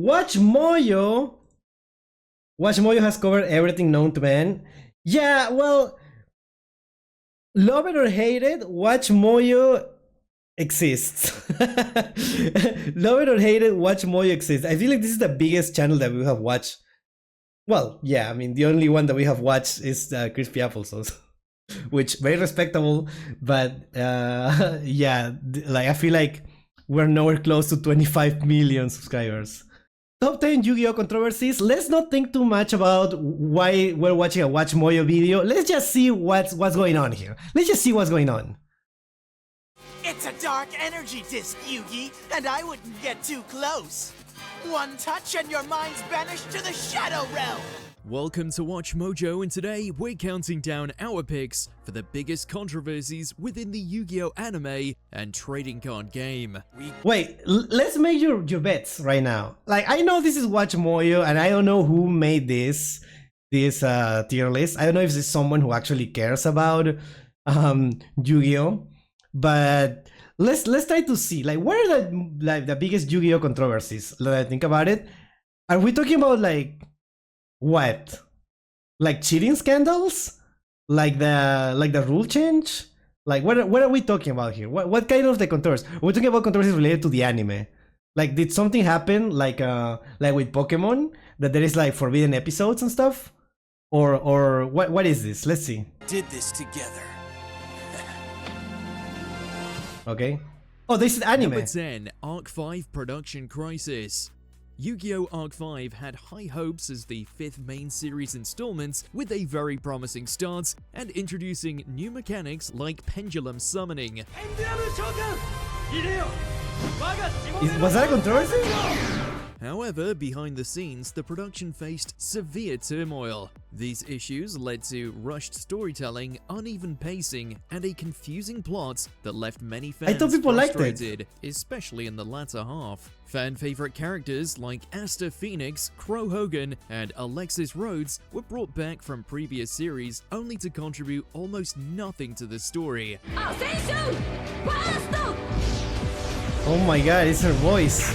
Watch Moyo. Watch Moyo has covered everything known to man. Yeah, well, love it or hate it, Watch Moyo exists. Love it or hate it, Watch Moyo exists. I feel like this is the biggest channel that we have watched. Well, yeah, I mean, the only one that we have watched is Crispy Applesauce, which very respectable, but yeah, like I feel like we're nowhere close to 25 million subscribers. Top 10 Yu-Gi-Oh! Controversies. Let's not think too much about why we're watching a Watch Moyo video. Let's just see what's going on here. Let's just see what's going on. It's a dark energy disc, Yugi, and I wouldn't get too close. One touch and your mind's banished to the Shadow Realm! Welcome to Watch Mojo, and today we're counting down our picks for the biggest controversies within the Yu-Gi-Oh! Anime and trading card game. Wait, let's make your bets right now. Like, I know this is Watch Moyo, and I don't know who made this tier list. I don't know if it's someone who actually cares about Yu-Gi-Oh! But let's try to see, like, what are the biggest Yu-Gi-Oh! Controversies? Let I think about it. Are we talking about, like, what? Like cheating scandals? Like the rule change? Like, what are we talking about here? What kind of the controversies? We're talking about controversies related to the anime. Like, did something happen like with Pokemon, that there is like forbidden episodes and stuff? Or what is this? Let's see. Did this together. Okay. Oh, this is anime. Number 10, Arc 5 Production Crisis. Yu-Gi-Oh! Arc 5 had high hopes as the 5th main series installment, with a very promising start and introducing new mechanics like pendulum summoning. Was that a controversy? However, behind the scenes, the production faced severe turmoil. These issues led to rushed storytelling, uneven pacing, and a confusing plot that left many fans frustrated, especially in the latter half. Fan-favorite characters like Asta Phoenix, Crow Hogan, and Alexis Rhodes were brought back from previous series only to contribute almost nothing to the story. Oh my god, it's her voice.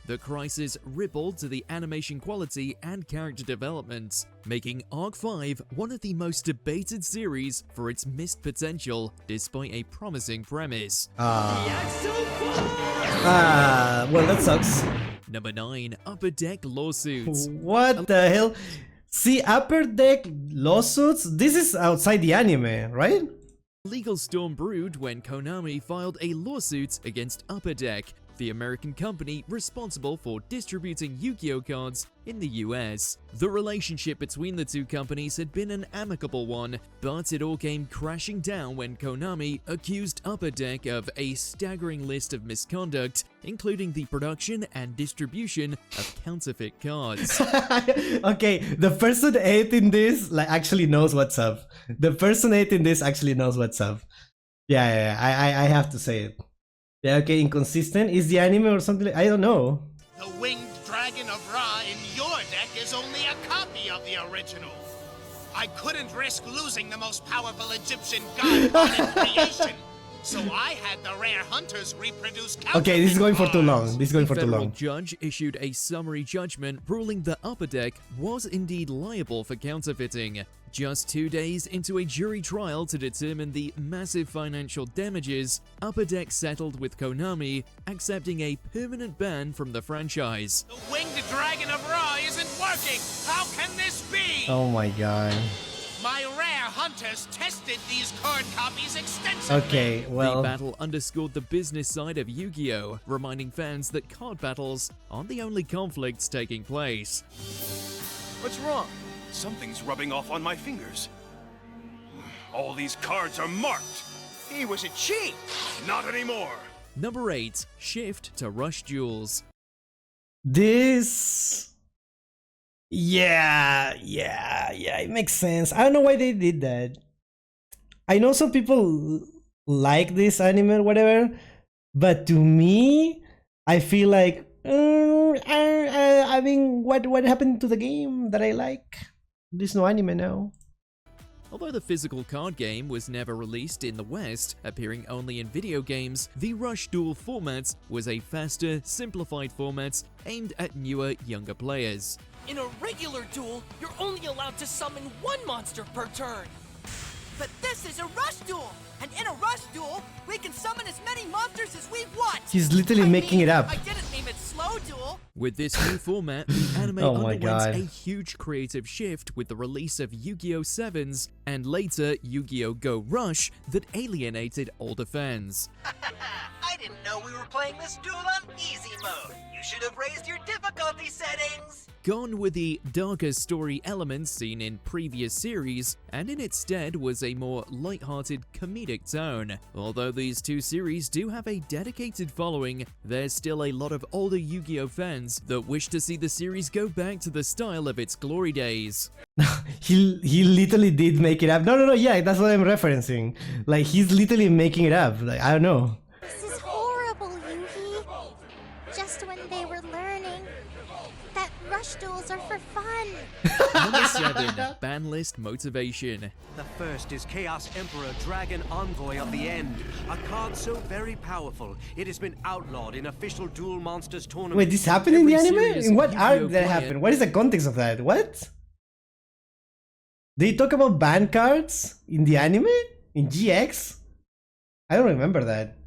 The crisis rippled to the animation quality and character development, making Arc 5 one of the most debated series for its missed potential despite a promising premise. Well, that sucks. Number 9, Upper Deck Lawsuits. What the hell? See, Upper Deck Lawsuits? This is outside the anime, right? Legal storm brewed when Konami filed a lawsuit against Upper Deck, the American company responsible for distributing Yu-Gi-Oh! Cards in the US. The relationship between the two companies had been an amicable one, but it all came crashing down when Konami accused Upper Deck of a staggering list of misconduct, including the production and distribution of counterfeit cards. Okay, the person editing this actually knows what's up. The person editing this actually knows what's up. Yeah, I have to say it. Yeah, okay, inconsistent. Is the anime or something? I don't know. The winged dragon of Ra in your deck is only a copy of the original. I couldn't risk losing the most powerful Egyptian god in creation, so I had the rare hunters reproduce counterfeit. Okay, this is going for too long. This is going for The too federal long. judge issued a summary judgment ruling the Upper Deck was indeed liable for counterfeiting. Just 2 days into a jury trial to determine the massive financial damages, Upper Deck settled with Konami, accepting a permanent ban from the franchise. The winged dragon of Ra isn't working. How can this be? Oh my god. My rare hunters tested these card copies extensively. Okay, The well. battle underscored the business side of Yu-Gi-Oh!, reminding fans that card battles aren't the only conflicts taking place. What's wrong? Something's rubbing off on my fingers. All these cards are marked. He was a cheat! Not anymore. Number 8, Shift to Rush Duels. This. Yeah, it makes sense. I don't know why they did that. I know some people like this anime or whatever, but to me, I feel like, I mean, what happened to the game that I like? There's no anime now. Although the physical card game was never released in the West, appearing only in video games, the Rush Duel format was a faster, simplified format aimed at newer, younger players. In a regular duel, you're only allowed to summon one monster per turn. But this is a rush duel, and in a rush duel, we can summon as many monsters as we want. He's literally making it up. I didn't mean it slow duel. With this new format, the anime Oh my underwent God. a huge creative shift with the release of Yu-Gi-Oh! 7s and later Yu-Gi-Oh! Go Rush that alienated older fans. I didn't know we were playing this duel on easy mode. You should have raised your difficulty settings. Gone were the darker story elements seen in previous series, and in its stead was a more light-hearted comedic tone. Although these two series do have a dedicated following, there's still a lot of older Yu-Gi-Oh! Fans that wish to see the series go back to the style of its glory days. He literally did make it up. No, yeah, that's what I'm referencing. Like, he's literally making it up. Like, I don't know. This is horrible, Yugi. Just when they were learning that rush duels are for fun. Number 7. Ban list motivation. The first is Chaos Emperor Dragon Envoy of the End, a card so very powerful it has been outlawed in official Duel Monsters tournaments. Wait, this happened in the Every anime? serious In what Yu-Gi-Oh! arc did that player- happen? What is the context of that? What? They talk about ban cards in the anime? In GX? I don't remember that.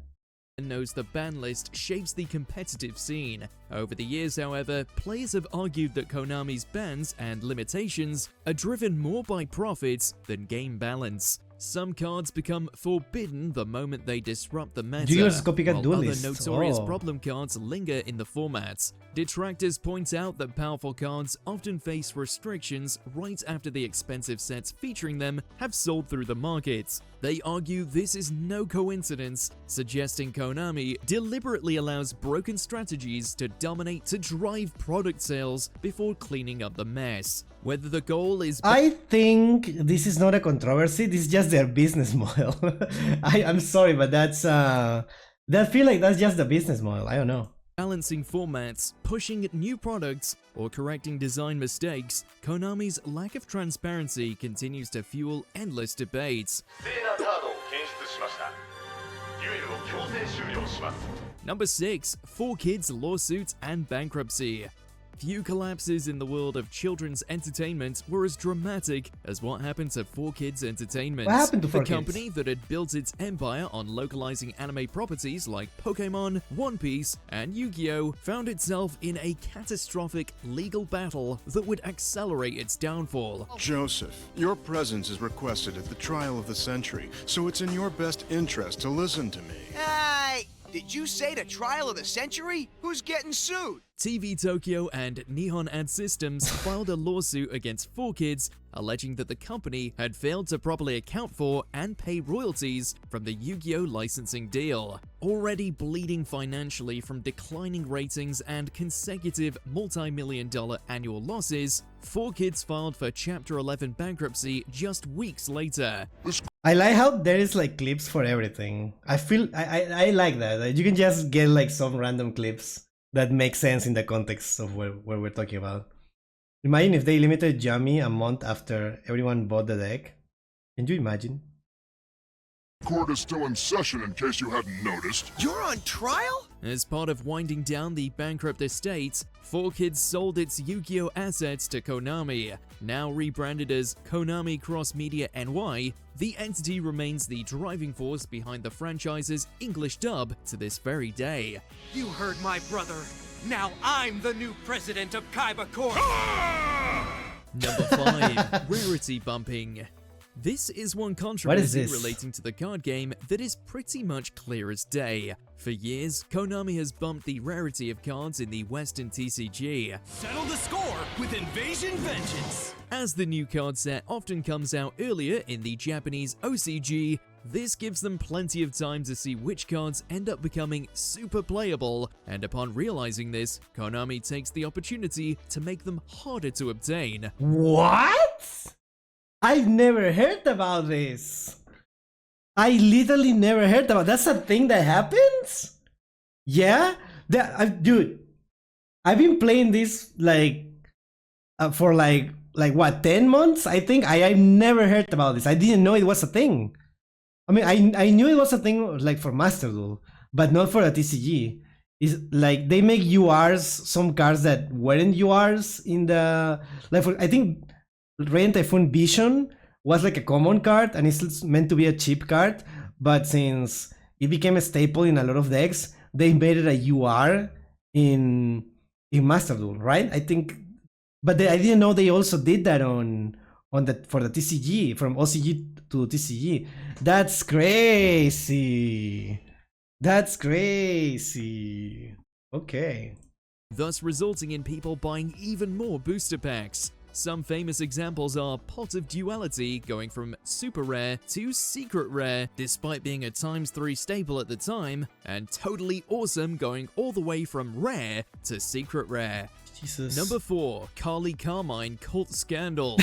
Knows the ban list shapes the competitive scene. Over the years, however, players have argued that Konami's bans and limitations are driven more by profits than game balance. Some cards become forbidden the moment they disrupt the meta, Yu-Gi-Oh's copycat while duelist. other notorious Oh. problem cards linger in the format. Detractors point out that powerful cards often face restrictions right after the expensive sets featuring them have sold through the market. They argue this is no coincidence, suggesting Konami deliberately allows broken strategies to dominate to drive product sales before cleaning up the mess. Whether the goal is I think this is not a controversy, this is just their business model. I'm sorry, but that's I feel like that's just the business model. I don't know. balancing formats, pushing new products, or correcting design mistakes, Konami's lack of transparency continues to fuel endless debates. Number 6. 4Kids lawsuits and bankruptcy. Few collapses in the world of children's entertainment were as dramatic as what happened to 4Kids Entertainment. What happened to The 4Kids? company that had built its empire on localizing anime properties like Pokemon, One Piece, and Yu-Gi-Oh! Found itself in a catastrophic legal battle that would accelerate its downfall. Joseph, your presence is requested at the trial of the century, so it's in your best interest to listen to me. Did you say the trial of the century? Who's getting sued? TV Tokyo and Nihon Ad Systems filed a lawsuit against 4Kids, alleging that the company had failed to properly account for and pay royalties from the Yu-Gi-Oh! Licensing deal. Already bleeding financially from declining ratings and consecutive multi-million-dollar annual losses, 4Kids filed for Chapter 11 bankruptcy just weeks later. I like how there is like clips for everything. I like that. Like, you can just get like some random clips that make sense in the context of where we're talking about. Imagine if they limited Yami a month after everyone bought the deck. Can you imagine? Court is still in session in case you hadn't noticed. You're on trial? As part of winding down the bankrupt estate, 4Kids sold its Yu-Gi-Oh! Assets to Konami. Now rebranded as Konami Cross Media NY, the entity remains the driving force behind the franchise's English dub to this very day. You heard my brother. Now I'm the new president of Kaiba Corp. Number 5. Rarity bumping. This is one controversy this? relating to the card game that is pretty much clear as day. For years, Konami has bumped the rarity of cards in the Western TCG. Settle the score with Invasion Vengeance. As the new card set often comes out earlier in the Japanese OCG, this gives them plenty of time to see which cards end up becoming super playable, and upon realizing this, Konami takes the opportunity to make them harder to obtain. What? I've never heard about this. I literally never heard about. That's a thing that happens? Yeah? Dude, I've been playing this like for like like what, 10 months? I think I've never heard about this. I didn't know it was a thing. I mean, I knew it was a thing like for Master Duel, but not for a TCG. Is like they make URs, some cards that weren't URs in the, like for, I think Rain Typhoon Vision was like a common card and it's meant to be a cheap card, but since it became a staple in a lot of decks, they made it a UR in Master Duel, right? I think, but I didn't know they also did that on the for the TCG, from OCG to TCG. That's crazy. That's crazy. Okay. Thus resulting in people buying even more booster packs. Some famous examples are Pot of Duality going from super rare to secret rare despite being a ×3 staple at the time, and Totally Awesome going all the way from rare to secret rare. Jesus. Number 4, Carly Carmine Cult Scandal.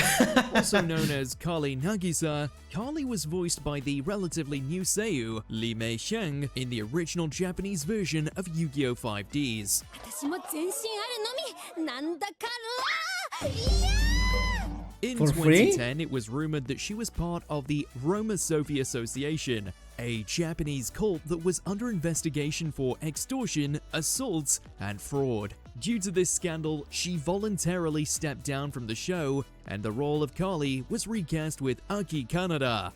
Also known as Carly Nagisa, Carly was voiced by the relatively new seiyuu Lee Mei Sheng in the original Japanese version of Yu-Gi-Oh! 5Ds. In For free? 2010, it was rumored that she was part of the Roma Sophie Association, a Japanese cult that was under investigation for extortion, assault, and fraud. Due to this scandal, she voluntarily stepped down from the show, and the role of Carly was recast with Aki Kanada.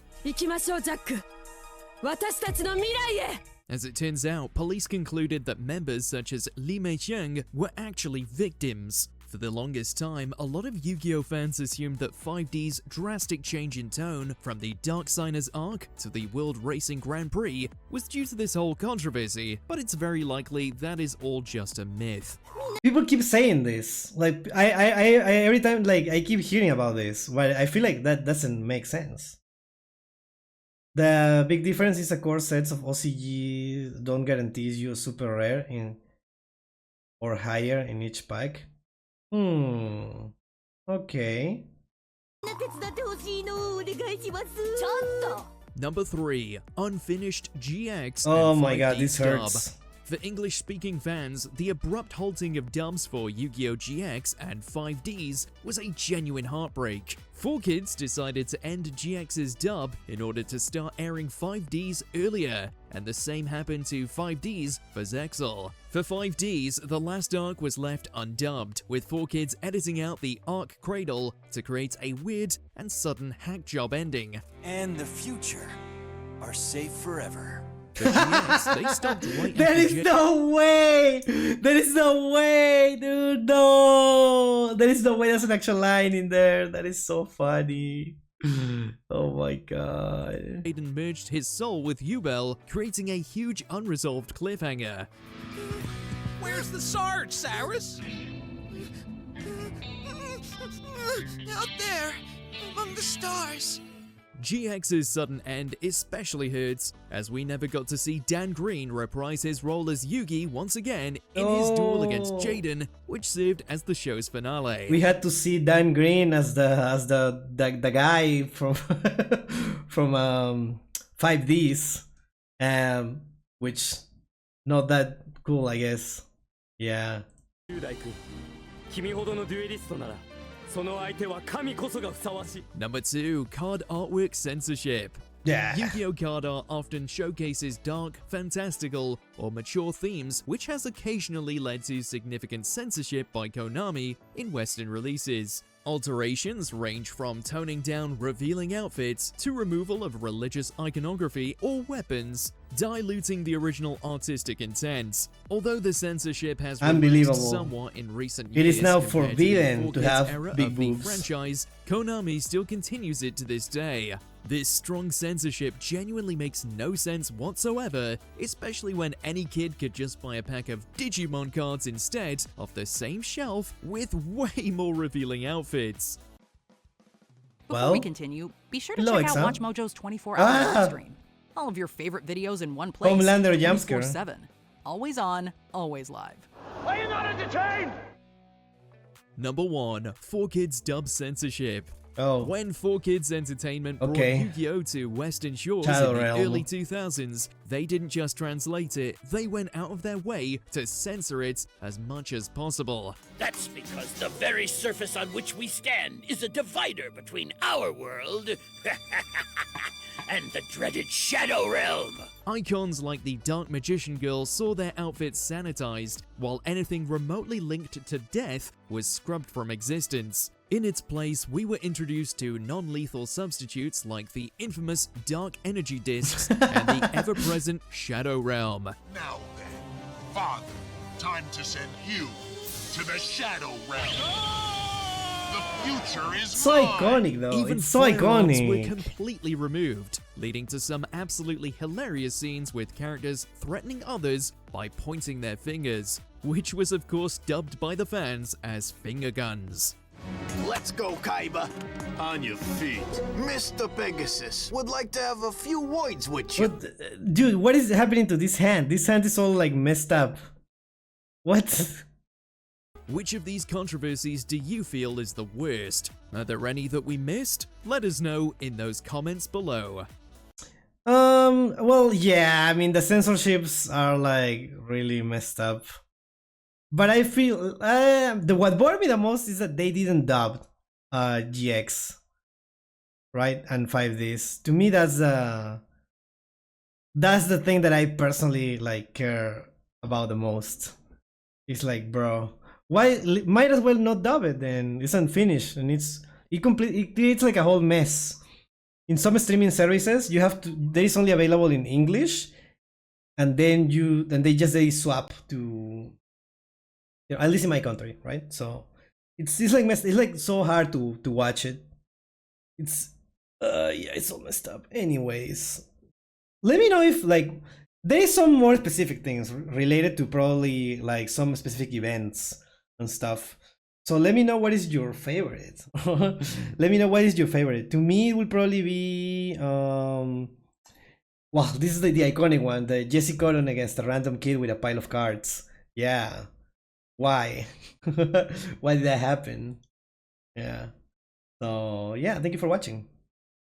As it turns out, police concluded that members such as Lee Mei Sheng were actually victims. For the longest time, a lot of Yu-Gi-Oh! Fans assumed that 5D's drastic change in tone from the Dark Signers arc to the World Racing Grand Prix was due to this whole controversy, but it's very likely that is all just a myth. People keep saying this. Like I every time, like I keep hearing about this, but I feel like that doesn't make sense. The big difference is the core sets of OCG don't guarantees you a super rare in or higher in each pack. Okay. Number 3, Unfinished GX. Oh and my god, 5D this hurts. dub. For English-speaking fans, the abrupt halting of dubs for Yu-Gi-Oh! GX and 5Ds was a genuine heartbreak. 4Kids decided to end GX's dub in order to start airing 5Ds earlier, and the same happened to 5Ds for Zexal. For 5Ds, the last arc was left undubbed, with 4Kids editing out the arc cradle to create a weird and sudden hack job ending. And the future are safe forever. For GX, they stopped right There after is no way! There is no way, dude! No! There is no way there's an actual line in there. That is so funny. Oh my god. Aiden merged his soul with Yubel, creating a huge unresolved cliffhanger. Where's the Sarge, Cyrus? Out there, among the stars. GX's sudden end especially hurts, as we never got to see Dan Green reprise his role as Yugi once again in his duel against Jaden, which served as the show's finale. We had to see Dan Green as the guy from from 5Ds, which not that cool, I guess. Yeah. Number 2, card artwork censorship. Yeah. Yu-Gi-Oh! Card art often showcases dark, fantastical, or mature themes, which has occasionally led to significant censorship by Konami in Western releases. Alterations range from toning down revealing outfits to removal of religious iconography or weapons, diluting the original artistic intent. Although the censorship has reduced somewhat in recent years, it is now compared forbidden to have era big of the boobs. franchise, Konami still continues it to this day. This strong censorship genuinely makes no sense whatsoever, especially when any kid could just buy a pack of Digimon cards instead off the same shelf with way more revealing outfits. Before we continue, be sure to check out WatchMojo's 24-hour live stream. All of your favorite videos in one place, Homelander jumpscare. 24/7. Always on, always live. Are you not entertained? Number 1, 4Kids dub censorship. Oh. When 4Kids Entertainment brought Yu-Gi-Oh! To Western Shores Shadow in the Realm. early 2000s, they didn't just translate it, they went out of their way to censor it as much as possible. That's because the very surface on which we stand is a divider between our world and the dreaded Shadow Realm. Icons like the Dark Magician Girl saw their outfits sanitized, while anything remotely linked to death was scrubbed from existence. In its place, we were introduced to non-lethal substitutes like the infamous Dark Energy Discs and the ever-present Shadow Realm. Now then, Father, time to send you to the Shadow Realm. The future is so iconic though. Even it's so firearms iconic. were completely removed, leading to some absolutely hilarious scenes with characters threatening others by pointing their fingers, which was of course dubbed by the fans as finger guns. Let's go, Kaiba. On your feet. Mr. Pegasus would like to have a few words with you. But, dude, what is happening to this hand? This hand is all like messed up. What? Which of these controversies do you feel is the worst? Are there any that we missed? Let us know in those comments below. Well, yeah, I mean, the censorships are like really messed up. But I feel what bored me the most is that they didn't dub GX, right? And 5Ds. To me, that's the thing that I personally like care about the most. It's like, bro, why might as well not dub it then? It's unfinished and it creates like a whole mess. In some streaming services, you have to there is only available in English, and then they swap to. You know, at least in my country, right? So it's like it's like so hard to watch it. It's yeah, it's all messed up. Anyways, let me know if like there is some more specific things related to probably like some specific events and stuff. So let me know what is your favorite. Let me know what is your favorite. To me, it will probably be wow, this is the iconic one, the Jesse Cotton against a random kid with a pile of cards. Yeah. Why? Why did that happen? Yeah. So yeah, thank you for watching.